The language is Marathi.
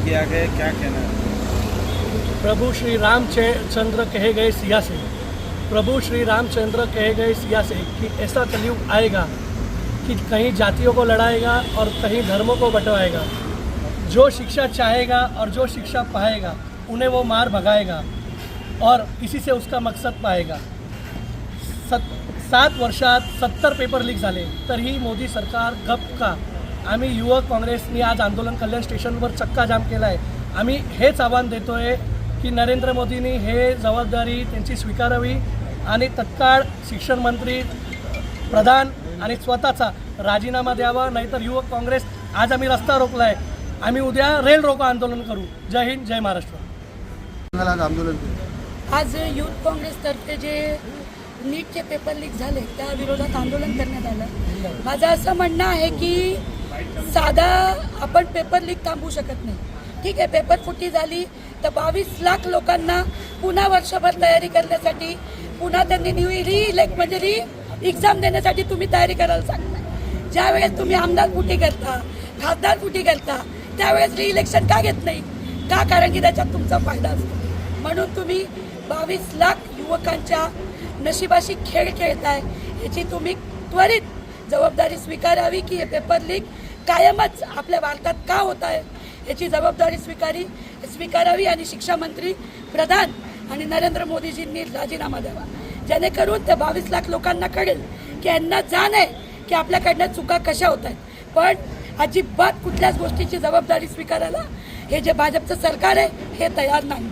किया गया, क्या कहना है? प्रभु श्री रामचंद्र कहे गए सिया से, प्रभु श्री रामचंद्र कहे गए सिया से कि ऐसा कलयुग आएगा कि कहीं जातियों को लड़ाएगा और कहीं धर्मों को बंटवाएगा। जो शिक्षा चाहेगा और जो शिक्षा पाएगा उन्हें वो मार भगाएगा और इसी से उसका मकसद पाएगा। 7 वर्षात 70 पेपर लीक झाले तरीही मोदी सरकार गप का? आम्ही युवक काँग्रेसनी आज आंदोलन कल्याण स्टेशनवर चक्का जाम केला आहे। आम्ही हेच आव्हान देतो आहे की नरेंद्र मोदींनी हे जबाबदारी त्यांची स्वीकारावी आणि तत्काळ शिक्षण मंत्री प्रधान आणि स्वतःचा राजीनामा द्यावा, नाहीतर युवक काँग्रेस आज आम्ही रस्ता रोखला आहे, आम्ही उद्या रेल रोको आंदोलन करू। जय हिंद, जय महाराष्ट्र। आज आंदोलन केलं। आज युथ काँग्रेसतर्फे जे नीटचे पेपर लीक झाले त्या विरोधात आंदोलन करण्यात आलं। माझं असं म्हणणं आहे की साधा आपण पेपर लीक थांबवू शकत नाही। ठीक आहे, पेपर फुटी झाली तर 22 लाख लोकांना पुन्हा वर्षभर तयारी करण्यासाठी, पुन्हा त्यांनी री एक्झाम देण्यासाठी तुम्ही तयारी करायला सांगता। ज्यावेळेस तुम्ही आमदार फुटी करता, खासदार फुटी करता, त्यावेळेस री इलेक्शन का घेत नाही का? कारण की त्याच्यात तुमचा फायदा असतो। म्हणून तुम्ही 22 लाख युवकांच्या नशिबाशी खेळ खेळताय। याची तुम्ही त्वरित जबाबदारी स्वीकारावी की हे पेपर लीक कायमच आपल्या भारतात का होत आहे याची जबाबदारी स्वीकारावी आणि शिक्षा मंत्री प्रधान आणि नरेंद्र मोदीजींनी राजीनामा द्यावा, जेणेकरून त्या 22 लाख लोकांना कळेल की यांना जाण आहे की आपल्याकडनं चुका कशा होत आहेत, पण अजिबात कुठल्याच गोष्टीची जबाबदारी स्वीकारायला हे जे भाजपचं सरकार आहे हे तयार नाही।